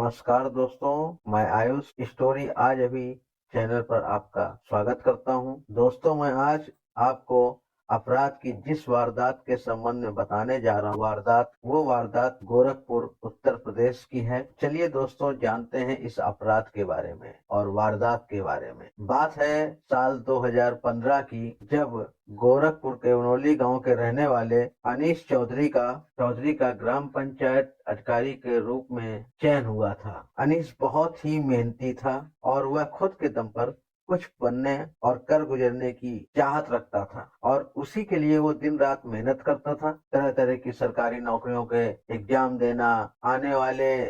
नमस्कार दोस्तों, मैं आयुष स्टोरी आज अभी चैनल पर आपका स्वागत करता हूं। दोस्तों, मैं आज आपको अपराध की जिस वारदात के संबंध में बताने जा रहा हूं, वो वारदात गोरखपुर उत्तर प्रदेश की है। चलिए दोस्तों, जानते हैं इस अपराध के बारे में और वारदात के बारे में। बात है साल 2015 की, जब गोरखपुर के उनोली गांव के रहने वाले अनीश चौधरी का ग्राम पंचायत अधिकारी के रूप में चयन हुआ था। अनीश बहुत ही मेहनती था और वह खुद के दम पर कुछ बनने और कर गुजरने की चाहत रखता था और उसी के लिए वो दिन रात मेहनत करता था। तरह तरह की सरकारी नौकरियों के एग्जाम देना, आने वाले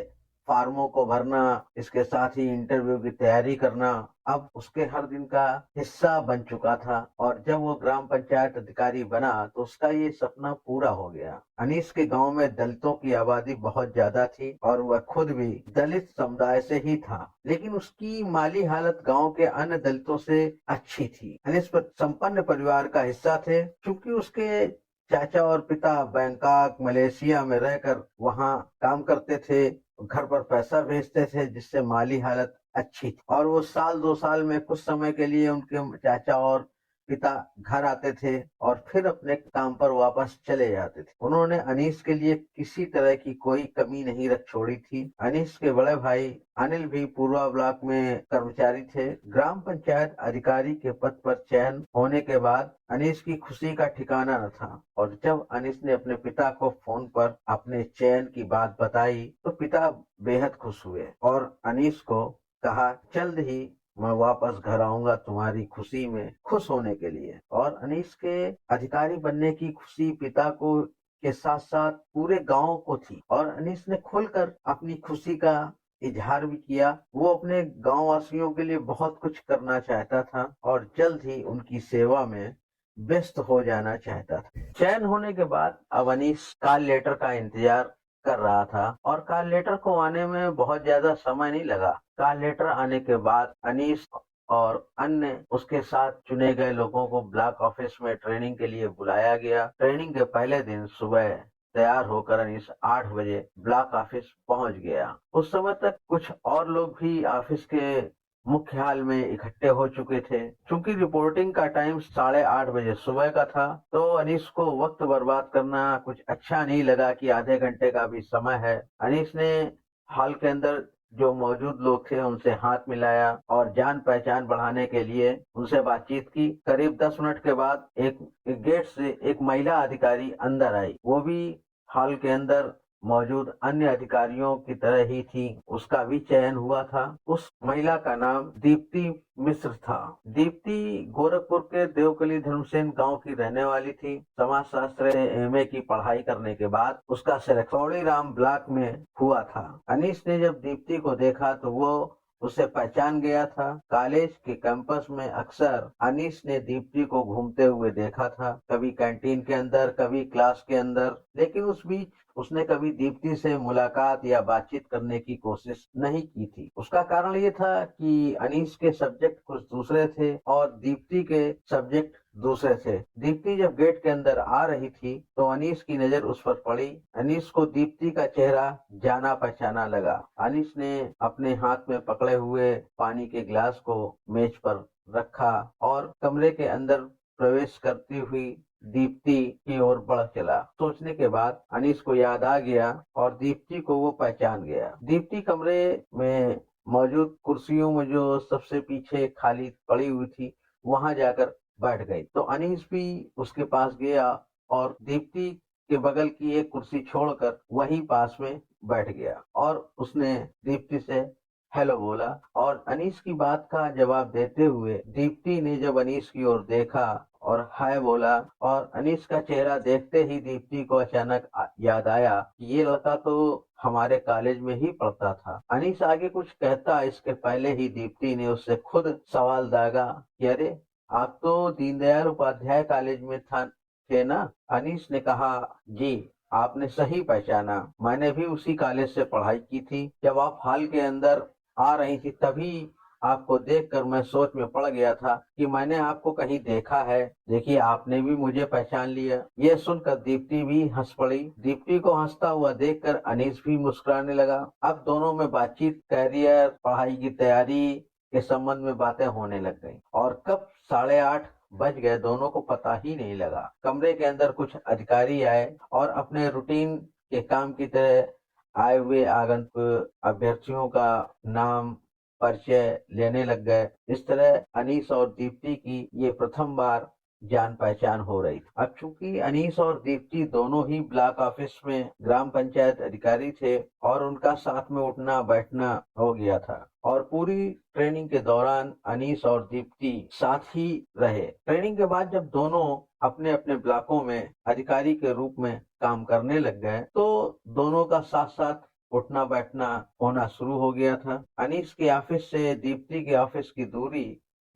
फार्मों को भरना, इसके साथ ही इंटरव्यू की तैयारी करना अब उसके हर दिन का हिस्सा बन चुका था। और जब वो ग्राम पंचायत अधिकारी बना तो उसका ये सपना पूरा हो गया। अनीस के गांव में दलितों की आबादी बहुत ज्यादा थी और वह खुद भी दलित समुदाय से ही था, लेकिन उसकी माली हालत गांव के अन्य दलितों से अच्छी थी। अनीस संपन्न परिवार का हिस्सा थे, क्योंकि उसके चाचा और पिता बैंकॉक मलेशिया में रहकर वहाँ काम करते थे, घर पर पैसा भेजते थे, जिससे माली हालत अच्छी थी। और वो साल 2 साल में कुछ समय के लिए उनके चाचा और पिता घर आते थे और फिर अपने काम पर वापस चले जाते थे। उन्होंने अनीस के लिए किसी तरह की कोई कमी नहीं रख छोड़ी थी। अनीस के बड़े भाई अनिल भी पूर्वा ब्लॉक में कर्मचारी थे। ग्राम पंचायत अधिकारी के पद पर चयन होने के बाद अनीस की खुशी का ठिकाना न था और जब अनीस ने अपने पिता को फोन पर अपने चयन की बात बताई तो पिता बेहद खुश हुए और अनीस को कहा, जल्द ही मैं वापस घर आऊंगा तुम्हारी खुशी में खुश होने के लिए। और अनीस के अधिकारी बनने की खुशी पिता को के साथ साथ पूरे गांव को थी और अनीस ने खुलकर अपनी खुशी का इजहार भी किया। वो अपने गांव वासियों के लिए बहुत कुछ करना चाहता था और जल्द ही उनकी सेवा में व्यस्त हो जाना चाहता था। चयन होने के बाद अब अनीस कॉल लेटर का इंतजार कर रहा था और कॉल लेटर को आने में बहुत ज्यादा समय नहीं लगा। कॉल लेटर आने के बाद अनीस और अन्य उसके साथ चुने गए लोगों को ब्लॉक ऑफिस में ट्रेनिंग के लिए बुलाया गया। ट्रेनिंग के पहले दिन सुबह तैयार होकर अनीस 8 बजे ब्लॉक ऑफिस पहुंच गया। उस समय तक कुछ और लोग भी ऑफिस के मुख्य हॉल में इकट्ठे हो चुके थे। चूंकि रिपोर्टिंग का टाइम 8:30 बजे सुबह का था, तो अनीस को वक्त बर्बाद करना कुछ अच्छा नहीं लगा कि आधे घंटे का भी समय है। अनीस ने हॉल के अंदर जो मौजूद लोग थे उनसे हाथ मिलाया और जान पहचान बढ़ाने के लिए उनसे बातचीत की। करीब 10 मिनट के बाद एक गेट से एक महिला अधिकारी अंदर आई। वो भी हॉल के अंदर मौजूद अन्य अधिकारियों की तरह ही थी। उसका भी चयन हुआ था। उस महिला का नाम दीप्ति मिश्र था। दीप्ति गोरखपुर के देवकली धर्मसेन गांव की रहने वाली थी। समाज शास्त्र से एमए की पढ़ाई करने के बाद उसका सिलेक्शन राम ब्लॉक में हुआ था। अनीस ने जब दीप्ति को देखा तो वो उसे पहचान गया था। कॉलेज के कैंपस में अक्सर अनीस ने दीप्ति को घूमते हुए देखा था, कभी कैंटीन के अंदर, कभी क्लास के अंदर, लेकिन उस बीच उसने कभी दीप्ति से मुलाकात या बातचीत करने की कोशिश नहीं की थी। उसका कारण ये था कि अनीस के सब्जेक्ट कुछ दूसरे थे और दीप्ति के सब्जेक्ट दूसरे थे। दीप्ति जब गेट के अंदर आ रही थी तो अनीस की नजर उस पर पड़ी। अनीस को दीप्ति का चेहरा जाना पहचाना लगा। अनीस ने अपने हाथ में पकड़े हुए पानी के गिलास को मेज पर रखा और कमरे के अंदर प्रवेश करती हुई दीप्ति की ओर बढ़ चला। सोचने के बाद अनीस को याद आ गया और दीप्ति को वो पहचान गया। दीप्ति कमरे में मौजूद कुर्सियों में जो सबसे पीछे खाली पड़ी हुई थी वहां जाकर बैठ गई। तो अनीस भी उसके पास गया और दीप्ति के बगल की एक कुर्सी छोड़कर वहीं पास में बैठ गया और उसने दीप्ति से हेलो बोला और अनीस की बात का जवाब देते हुए दीप्ति ने जब अनीस की ओर देखा और हाय बोला और अनीस का चेहरा देखते ही दीप्ति को अचानक याद आया कि ये लड़का तो हमारे कॉलेज में ही पढ़ता था। अनीस आगे कुछ कहता इसके पहले ही दीप्ति ने उससे खुद सवाल दागा कि अरे, आप तो दीनदयाल उपाध्याय कॉलेज में थे ना? अनीस ने कहा, जी आपने सही पहचाना, मैंने भी उसी कॉलेज से पढ़ाई की थी। जब आप हॉल के अंदर आ रही थी तभी आपको देखकर मैं सोच में पड़ गया था कि मैंने आपको कहीं देखा है। देखिए, आपने भी मुझे पहचान लिया। ये सुनकर दीप्ति भी हंस पड़ी। दीप्ति को हंसता हुआ देखकर अनीस भी मुस्कुराने लगा। अब दोनों में बातचीत करियर, पढ़ाई की तैयारी के संबंध में बातें होने लग गई और कब 8:30 बज गए दोनों को पता ही नहीं लगा। कमरे के अंदर कुछ अधिकारी आए और अपने रूटीन के काम की तरह आए हुए आगंतुक अभ्यर्थियों का नाम परिचय लेने लग गए। इस तरह अनीस और दीप्ति की ये प्रथम बार जान पहचान हो रही थी। अब चूंकि अनीस और दीप्ति दोनों ही ब्लॉक ऑफिस में ग्राम पंचायत अधिकारी थे और उनका साथ में उठना बैठना हो गया था और पूरी ट्रेनिंग के दौरान अनीस और दीप्ति साथ ही रहे। ट्रेनिंग के बाद जब दोनों अपने अपने ब्लॉकों में अधिकारी के रूप में काम करने लग गए तो दोनों का साथ साथ उठना बैठना होना शुरू हो गया था। अनीस के ऑफिस से दीप्ति के ऑफिस की दूरी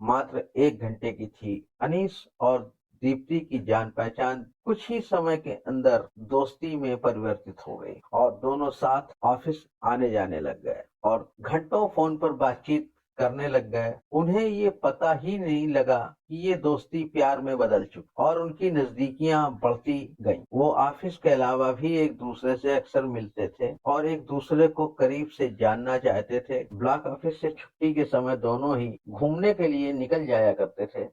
मात्र 1 घंटे की थी। अनीस और दीप्ति की जान पहचान कुछ ही समय के अंदर दोस्ती में परिवर्तित हो गई और दोनों साथ ऑफिस आने जाने लग गए और घंटों फोन पर बातचीत करने लग गए। उन्हें ये पता ही नहीं लगा कि ये दोस्ती प्यार में बदल चुकी और उनकी नजदीकियां बढ़ती गईं। वो ऑफिस के अलावा भी एक दूसरे से अक्सर मिलते थे और एक दूसरे को करीब से जानना चाहते थे। ब्लॉक ऑफिस से छुट्टी के समय दोनों ही घूमने के लिए निकल जाया करते थे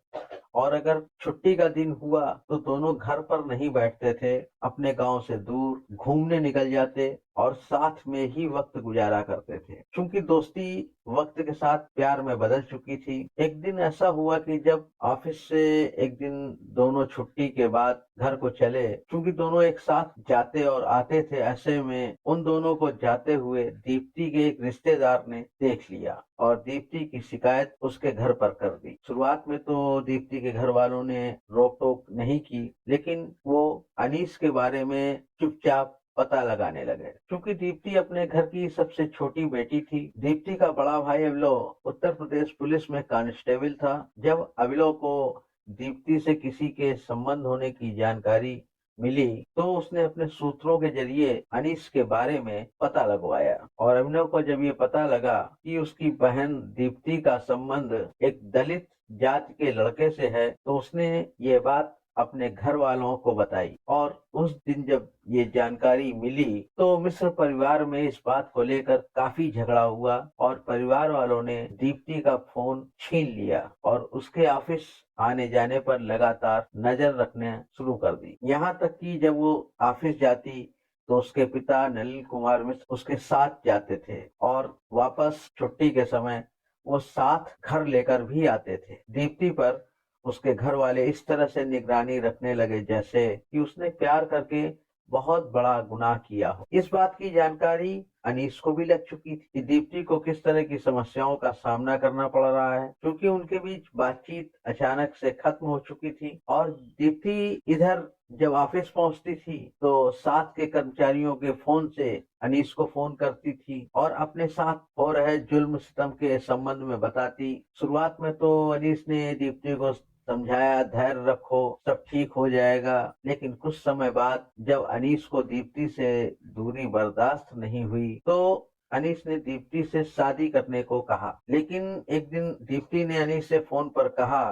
और अगर छुट्टी का दिन हुआ तो दोनों घर पर नहीं बैठते थे, अपने गांव से दूर घूमने निकल जाते और साथ में ही वक्त गुजारा करते थे। क्योंकि दोस्ती वक्त के साथ प्यार में बदल चुकी थी। एक दिन ऐसा हुआ कि जब ऑफिस से एक दिन दोनों छुट्टी के बाद घर को चले, क्योंकि दोनों एक साथ जाते और आते थे, ऐसे में उन दोनों को जाते हुए दीप्ति के एक रिश्तेदार ने देख लिया और दीप्ति की शिकायत उसके घर पर कर दी। शुरुआत में तो दीप्ति के घर वालों ने रोक टोक नहीं की, लेकिन वो अनीस के बारे में चुपचाप पता लगाने लगे। क्योंकि दीप्ति अपने घर की सबसे छोटी बेटी थी। दीप्ति का बड़ा भाई अविलो उत्तर प्रदेश पुलिस में कांस्टेबल था। जब अविलो को दीप्ति से किसी के संबंध होने की जानकारी मिली तो उसने अपने सूत्रों के जरिए अनीस के बारे में पता लगवाया और अभिनव को जब ये पता लगा कि उसकी बहन दीप्ति का संबंध एक दलित जाति के लड़के से है तो उसने ये बात अपने घर वालों को बताई और उस दिन जब ये जानकारी मिली तो मिश्र परिवार में इस बात को लेकर काफी झगड़ा हुआ और परिवार वालों ने दीप्ति का फोन छीन लिया और उसके ऑफिस आने जाने पर लगातार नजर रखने शुरू कर दी। यहाँ तक कि जब वो ऑफिस जाती तो उसके पिता नलिन कुमार मिश्र उसके साथ जाते थे और वापस छुट्टी के समय वो साथ घर लेकर भी आते थे। दीप्ति पर उसके घर वाले इस तरह से निगरानी रखने लगे जैसे कि उसने प्यार करके बहुत बड़ा गुनाह किया हो। इस बात की जानकारी अनीस को भी लग चुकी थी कि दीप्ति को किस तरह की समस्याओं का सामना करना पड़ रहा है, क्योंकि उनके बीच बातचीत अचानक से खत्म हो चुकी थी और दीप्ति इधर जब ऑफिस पहुंचती थी तो साथ के कर्मचारियों के फोन से अनीस को फोन करती थी और अपने साथ हो रहे जुल्म सितम के संबंध में बताती। शुरुआत में तो अनीस ने दीप्ति को समझाया, धैर्य रखो, सब ठीक हो जाएगा। लेकिन कुछ समय बाद जब अनीस को दीप्ति से दूरी बर्दाश्त नहीं हुई तो अनीस ने दीप्ति से शादी करने को कहा। लेकिन एक दिन दीप्ति ने अनीस से फोन पर कहा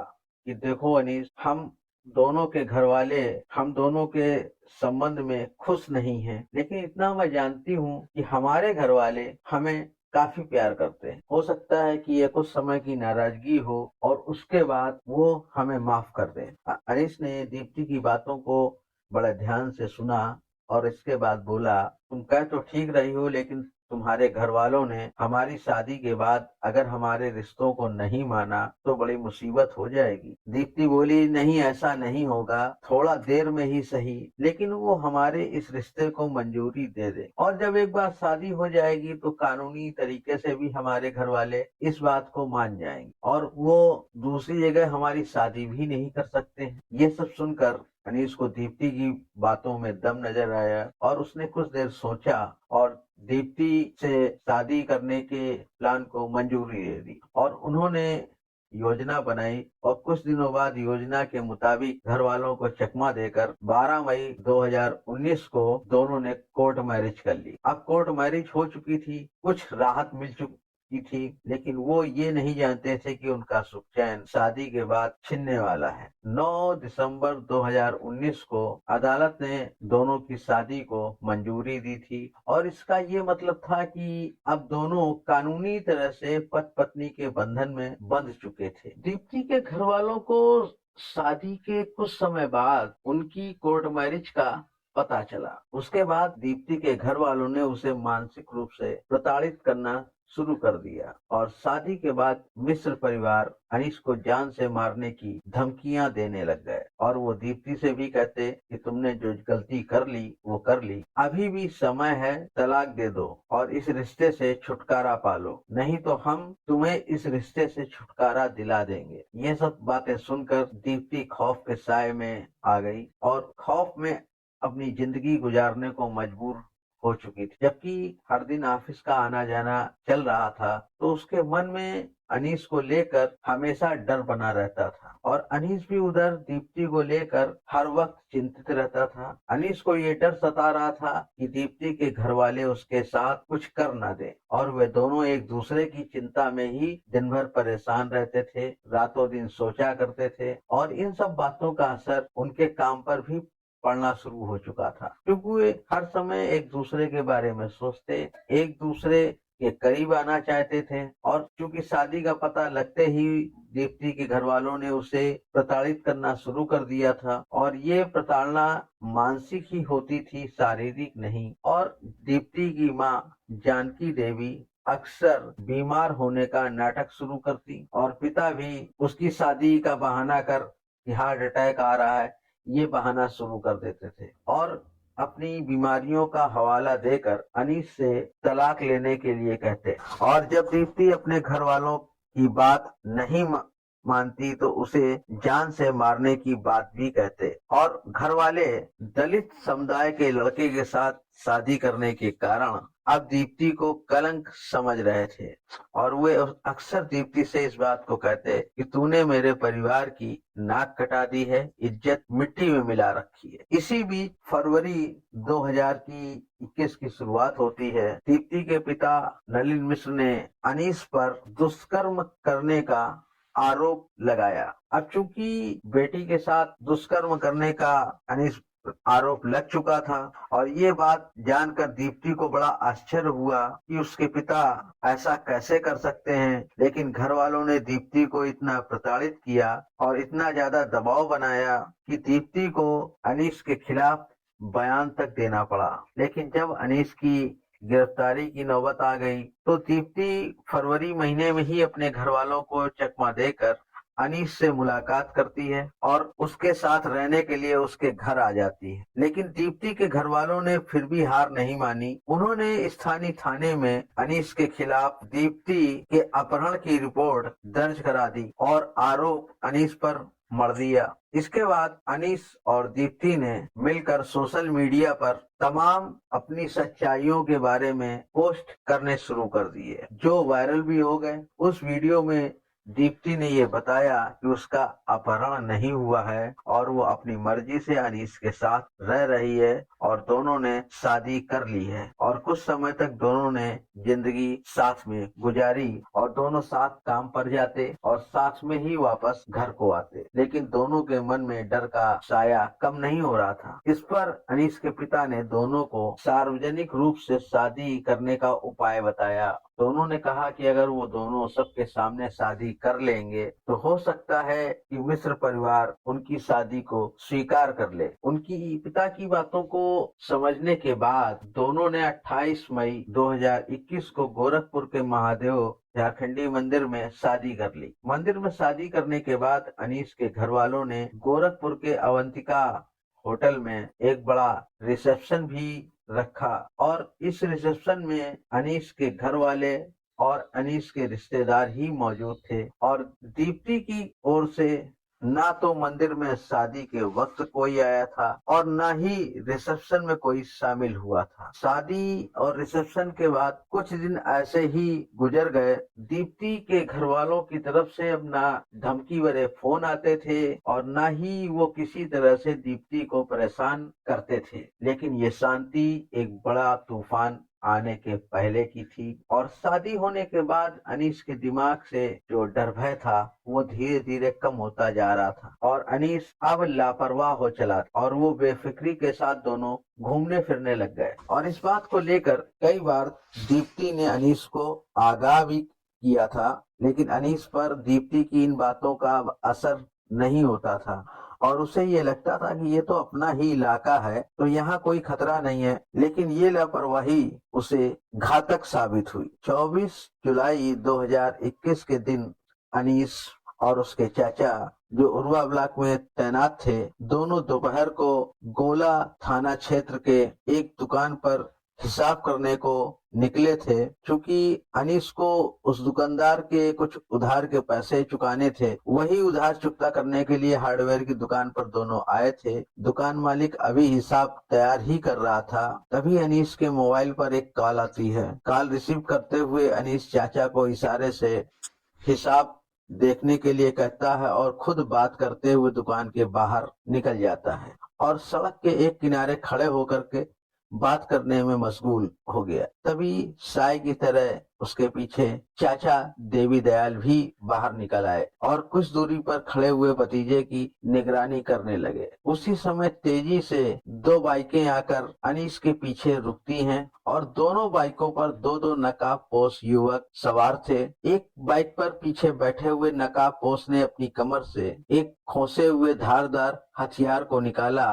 कि देखो अनीस, हम दोनों के घर वाले हम दोनों के संबंध में खुश नहीं हैं, लेकिन इतना मैं जानती हूँ कि हमारे घर वाले हमें काफी प्यार करते हैं। हो सकता है कि ये कुछ समय की नाराजगी हो और उसके बाद वो हमें माफ कर दें। अनीस ने दीप्ति की बातों को बड़े ध्यान से सुना और इसके बाद बोला, तुम कह तो ठीक रही हो, लेकिन तुम्हारे घर वालों ने हमारी शादी के बाद अगर हमारे रिश्तों को नहीं माना तो बड़ी मुसीबत हो जाएगी। दीप्ति बोली, नहीं, ऐसा नहीं होगा, थोड़ा देर में ही सही, लेकिन वो हमारे इस रिश्ते को मंजूरी दे दे और जब एक बार शादी हो जाएगी तो कानूनी तरीके से भी हमारे घर वाले इस बात को मान जाएंगे और वो दूसरी जगह हमारी शादी भी नहीं कर सकते हैं। ये सब सुनकर अनीस को दीप्ति की बातों में दम नजर आया और उसने कुछ देर सोचा और दीप्ति से शादी करने के प्लान को मंजूरी दे दी और उन्होंने योजना बनाई और कुछ दिनों बाद योजना के मुताबिक घर वालों को चकमा देकर 12 मई 2019 को दोनों ने कोर्ट मैरिज कर ली। अब कोर्ट मैरिज हो चुकी थी, कुछ राहत मिल की थी, लेकिन वो ये नहीं जानते थे कि उनका सुख चैन शादी के बाद छिनने वाला है। 9 दिसंबर 2019 को अदालत ने दोनों की शादी को मंजूरी दी थी और इसका ये मतलब था कि अब दोनों कानूनी तरह से पति पत्नी के बंधन में बंध चुके थे। दीप्ति के घर वालों को शादी के कुछ समय बाद उनकी कोर्ट मैरिज का पता चला। उसके बाद दीप्ति के घर वालों ने उसे मानसिक रूप से प्रताड़ित करना शुरू कर दिया और शादी के बाद मिश्र परिवार अनीश को जान से मारने की धमकियां देने लग गए और वो दीप्ति से भी कहते कि तुमने जो गलती कर ली वो कर ली, अभी भी समय है, तलाक दे दो और इस रिश्ते से छुटकारा पालो, नहीं तो हम तुम्हें इस रिश्ते से छुटकारा दिला देंगे। ये सब बातें सुनकर दीप्ति खौफ के साए में आ गई और खौफ में अपनी जिंदगी गुजारने को मजबूर हो चुकी थी। जबकि हर दिन ऑफिस का आना जाना चल रहा था तो उसके मन में अनीस को लेकर हमेशा डर बना रहता था और अनीस भी उधर दीप्ति को लेकर हर वक्त चिंतित रहता था। अनीस को ये डर सता रहा था कि दीप्ति के घर वाले उसके साथ कुछ कर ना दे और वे दोनों एक दूसरे की चिंता में ही दिन भर परेशान रहते थे, रातों दिन सोचा करते थे और इन सब बातों का असर उनके काम पर भी पढ़ना शुरू हो चुका था, क्योंकि वे हर समय एक दूसरे के बारे में सोचते, एक दूसरे के करीब आना चाहते थे और चूंकि शादी का पता लगते ही दीप्ति के घर वालों ने उसे प्रताड़ित करना शुरू कर दिया था और ये प्रताड़ना मानसिक ही होती थी, शारीरिक नहीं। और दीप्ति की माँ जानकी देवी अक्सर बीमार होने का नाटक शुरू करती और पिता भी उसकी शादी का बहाना कर कि हार्ट अटैक आ रहा है ये बहाना शुरू कर देते थे और अपनी बीमारियों का हवाला देकर अनीस से तलाक लेने के लिए कहते और जब दीप्ति अपने घर वालों की बात नहीं मानती तो उसे जान से मारने की बात भी कहते और घर वाले दलित समुदाय के लड़के के साथ शादी करने के कारण अब दीप्ति को कलंक समझ रहे थे और वे अक्सर दीप्ति से इस बात को कहते कि तूने मेरे परिवार की नाक कटा दी है, इज्जत मिट्टी में मिला रखी है। इसी बीच फरवरी 2021 की शुरुआत होती है। दीप्ति के पिता नलिन मिश्र ने अनीस पर दुष्कर्म करने का आरोप लगाया। अब चूंकि बेटी के साथ दुष्कर्म करने का अनीस आरोप लग चुका था और ये बात जानकर दीप्ति को बड़ा आश्चर्य हुआ कि उसके पिता ऐसा कैसे कर सकते हैं, लेकिन घर वालों ने दीप्ति को इतना प्रताड़ित किया और इतना ज्यादा दबाव बनाया कि दीप्ति को अनीस के खिलाफ बयान तक देना पड़ा। लेकिन जब अनीस की गिरफ्तारी की नौबत आ गई तो दीप्ति फरवरी महीने में ही अपने घर वालों को चकमा देकर अनीस से मुलाकात करती है और उसके साथ रहने के लिए उसके घर आ जाती है। लेकिन दीप्ति के घर वालों ने फिर भी हार नहीं मानी। उन्होंने स्थानीय थाने में अनीस के खिलाफ दीप्ति के अपहरण की रिपोर्ट दर्ज करा दी और आरोप अनीस पर मढ़ दिया। इसके बाद अनीस और दीप्ति ने मिलकर सोशल मीडिया पर तमाम अपनी सच्चाइयों के बारे में पोस्ट करने शुरू कर दिए, जो वायरल भी हो गए। उस वीडियो में दीप्ति ने ये बताया कि उसका अपहरण नहीं हुआ है और वो अपनी मर्जी से अनीस के साथ रह रही है और दोनों ने शादी कर ली है और कुछ समय तक दोनों ने जिंदगी साथ में गुजारी और दोनों साथ काम पर जाते और साथ में ही वापस घर को आते। लेकिन दोनों के मन में डर का साया कम नहीं हो रहा था। इस पर अनीस के पिता ने दोनों को सार्वजनिक रूप से शादी करने का उपाय बताया। दोनों ने कहा कि अगर वो दोनों सबके सामने शादी कर लेंगे तो हो सकता है कि मिश्र परिवार उनकी शादी को स्वीकार कर ले। उनकी पिता की बातों को समझने के बाद दोनों ने 28 मई 2021 को गोरखपुर के महादेव झारखंडी मंदिर में शादी कर ली। मंदिर में शादी करने के बाद अनीस के घर वालों ने गोरखपुर के अवंतिका होटल में एक बड़ा रिसेप्शन भी रखा और इस रिसेप्शन में अनीस के घर वाले और अनीस के रिश्तेदार ही मौजूद थे और दीप्ति की ओर से ना तो मंदिर में शादी के वक्त कोई आया था और ना ही रिसेप्शन में कोई शामिल हुआ था। शादी और रिसेप्शन के बाद कुछ दिन ऐसे ही गुजर गए। दीप्ति के घर वालों की तरफ से अब ना धमकी भरे फोन आते थे और ना ही वो किसी तरह से दीप्ति को परेशान करते थे। लेकिन ये शांति एक बड़ा तूफान आने के पहले की थी। और शादी होने के बाद अनीस के दिमाग से जो डर भय था वो धीरे धीरे कम होता जा रहा था और अनीस अब लापरवाह हो चला और वो बेफिक्री के साथ दोनों घूमने फिरने लग गए। और इस बात को लेकर कई बार दीप्ति ने अनीस को आगाह भी किया था, लेकिन अनीस पर दीप्ति की इन बातों का असर नहीं होता था और उसे ये लगता था कि ये तो अपना ही इलाका है, तो यहाँ कोई खतरा नहीं है। लेकिन ये लापरवाही उसे घातक साबित हुई। 24 जुलाई 2021 के दिन अनीस और उसके चाचा जो उर्वा ब्लॉक में तैनात थे, दोनों दोपहर को गोला थाना क्षेत्र के एक दुकान पर हिसाब करने को निकले थे। चूंकि अनीस को उस दुकानदार के कुछ उधार के पैसे चुकाने थे, वही उधार चुकता करने के लिए हार्डवेयर की दुकान पर दोनों आए थे। दुकान मालिक अभी हिसाब तैयार ही कर रहा था, तभी अनीस के मोबाइल पर एक कॉल आती है। कॉल रिसीव करते हुए अनीस चाचा को इशारे से हिसाब देखने के लिए कहता है और खुद बात करते हुए दुकान के बाहर निकल जाता है और सड़क के एक किनारे खड़े होकर के बात करने में मशगूल हो गया। तभी साई की तरह उसके पीछे चाचा देवी दयाल भी बाहर निकल आए और कुछ दूरी पर खड़े हुए भतीजे की निगरानी करने लगे। उसी समय तेजी से दो बाइकें आकर अनीस के पीछे रुकती हैं और दोनों बाइकों पर दो दो नकाबपोश युवक सवार थे। एक बाइक पर पीछे बैठे हुए नकाबपोश ने अपनी कमर से एक खोसे हुए धारदार हथियार को निकाला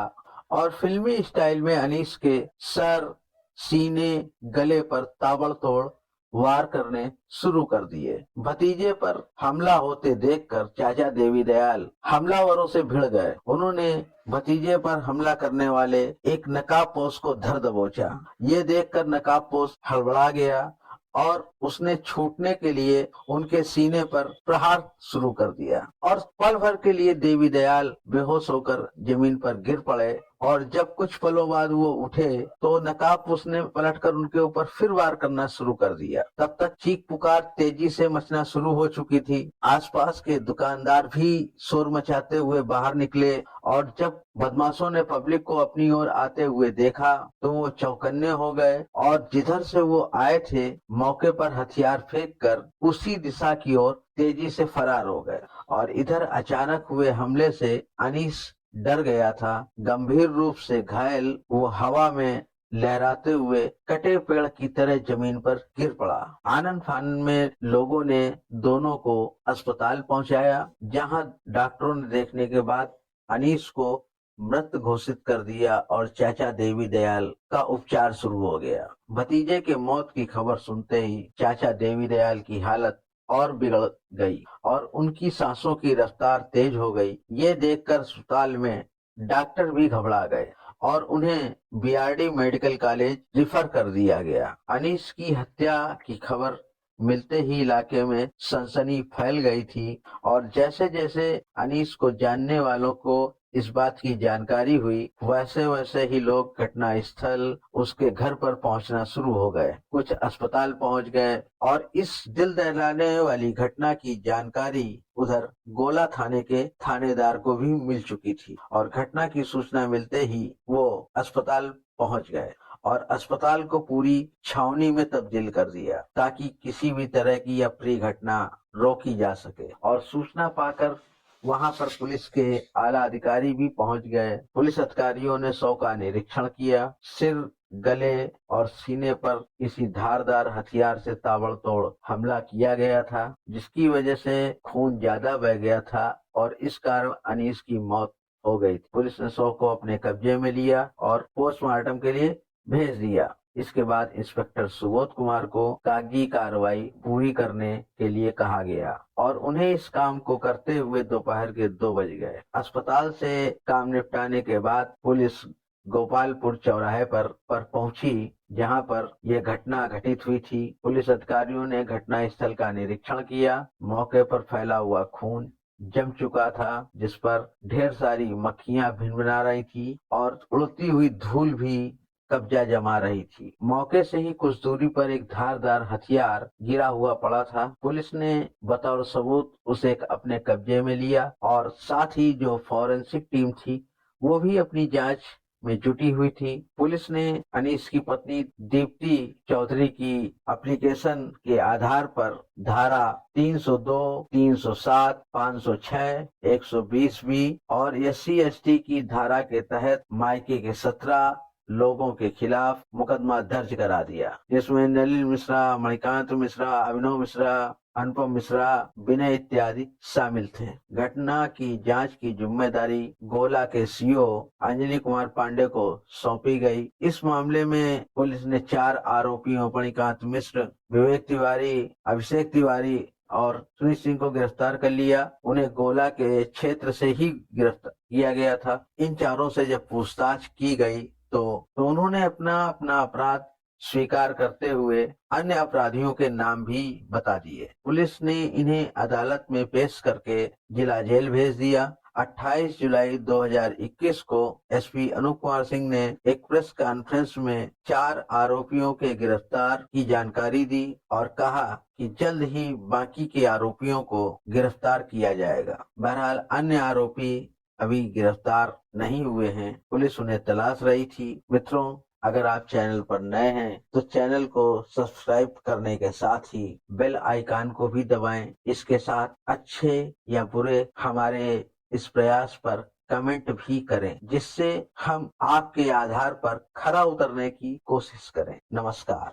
और फिल्मी स्टाइल में अनीस के सर, सीने, गले पर ताबड़तोड़ वार करने शुरू कर दिए। भतीजे पर हमला होते देखकर चाचा देवी दयाल हमलावरों से भिड़ गए। उन्होंने भतीजे पर हमला करने वाले एक नकाबपोश को धर दबोचा। ये देखकर नकाबपोश हड़बड़ा गया और उसने छूटने के लिए उनके सीने पर प्रहार शुरू कर दिया और पल भर के लिए देवी दयाल बेहोश होकर जमीन पर गिर पड़े। और जब कुछ पलों बाद वो उठे तो नकाबपोश ने पलटकर उनके ऊपर फिर वार करना शुरू कर दिया। तब तक चीख पुकार तेजी से मचना शुरू हो चुकी थी। आसपास के दुकानदार भी शोर मचाते हुए बाहर निकले और जब बदमाशों ने पब्लिक को अपनी ओर आते हुए देखा तो वो चौकन्ने हो गए और जिधर से वो आए थे मौके पर हथियार फेंककर उसी दिशा की ओर तेजी से फरार हो गए। और इधर अचानक हुए हमले से अनीस डर गया था। गंभीर रूप से घायल वो हवा में लहराते हुए कटे पेड़ की तरह जमीन पर गिर पड़ा। आनन फानन में लोगों ने दोनों को अस्पताल पहुंचाया, जहां डॉक्टरों ने देखने के बाद अनीस को मृत घोषित कर दिया और चाचा देवी दयाल का उपचार शुरू हो गया। भतीजे के मौत की खबर सुनते ही चाचा देवी दयाल की हालत और बिगड़ गई और उनकी सांसों की रफ्तार तेज हो गई। ये देखकर अस्पताल में डॉक्टर भी घबरा गए और उन्हें बीआरडी मेडिकल कॉलेज रिफर कर दिया गया। अनीस की हत्या की खबर मिलते ही इलाके में सनसनी फैल गई थी और जैसे जैसे अनीस को जानने वालों को इस बात की जानकारी हुई, वैसे वैसे ही लोग घटना स्थल उसके घर पर पहुंचना शुरू हो गए। कुछ अस्पताल पहुंच गए और इस दिल दहलाने वाली घटना की जानकारी उधर गोला थाने के थानेदार को भी मिल चुकी थी और घटना की सूचना मिलते ही वो अस्पताल पहुंच गए और अस्पताल को पूरी छावनी में तब्दील कर दिया ताकि किसी भी तरह की अप्रिय घटना रोकी जा सके। और सूचना पाकर वहां पर पुलिस के आला अधिकारी भी पहुंच गए। पुलिस अधिकारियों ने शव का निरीक्षण किया। सिर, गले और सीने पर किसी धारदार हथियार से ताबड़तोड़ हमला किया गया था, जिसकी वजह से खून ज्यादा बह गया था और इस कारण अनीस की मौत हो गई थी। पुलिस ने शव को अपने कब्जे में लिया और पोस्टमार्टम के लिए भेज दिया। इसके बाद इंस्पेक्टर सुबोध कुमार को कागजी कार्रवाई पूरी करने के लिए कहा गया और उन्हें इस काम को करते हुए दोपहर के 2 बज गए। अस्पताल से काम निपटाने के बाद पुलिस गोपालपुर चौराहे पर पहुंची, जहां पर यह घटना घटित हुई थी। पुलिस अधिकारियों ने घटना स्थल का निरीक्षण किया। मौके पर फैला हुआ खून जम चुका था, जिस पर ढेर सारी मक्खियां भिनभिना रही थी और उड़ती हुई धूल भी कब्जा जमा रही थी। मौके से ही कुछ दूरी पर एक धारदार हथियार गिरा हुआ पड़ा था। पुलिस ने बतौर सबूत उसे अपने कब्जे में लिया और साथ ही जो फॉरेंसिक टीम थी वो भी अपनी जांच में जुटी हुई थी। पुलिस ने अनीस की पत्नी दीप्ति चौधरी की एप्लीकेशन के आधार पर धारा 302, 307, 506, 120B और SC/ST की धारा के तहत मायके के 17 लोगों के खिलाफ मुकदमा दर्ज करा दिया, जिसमें नलिन मिश्रा, मणिकांत मिश्रा, अभिनव मिश्रा, अनुपम मिश्रा, विनय इत्यादि शामिल थे। घटना की जांच की जिम्मेदारी गोला के सीओ अंजलि कुमार पांडे को सौंपी गई। इस मामले में पुलिस ने 4 आरोपियों मणिकांत मिश्र, विवेक तिवारी, अभिषेक तिवारी और सुनील सिंह को गिरफ्तार कर लिया। उन्हें गोला के क्षेत्र से ही गिरफ्तार किया गया था। इन चारों से जब पूछताछ की गई तो उन्होंने अपना अपराध स्वीकार करते हुए अन्य अपराधियों के नाम भी बता दिए। पुलिस ने इन्हें अदालत में पेश करके जिला जेल भेज दिया। 28 जुलाई 2021 को एसपी अनूप कुमार सिंह ने एक प्रेस कॉन्फ्रेंस में 4 आरोपियों के गिरफ्तार की जानकारी दी और कहा कि जल्द ही बाकी के आरोपियों को गिरफ्तार किया जाएगा। बहरहाल अन्य आरोपी अभी गिरफ्तार नहीं हुए हैं, पुलिस उन्हें तलाश रही थी। मित्रों, अगर आप चैनल पर नए हैं तो चैनल को सब्सक्राइब करने के साथ ही बेल आइकन को भी दबाएं। इसके साथ अच्छे या बुरे हमारे इस प्रयास पर कमेंट भी करें, जिससे हम आपके आधार पर खरा उतरने की कोशिश करें। नमस्कार।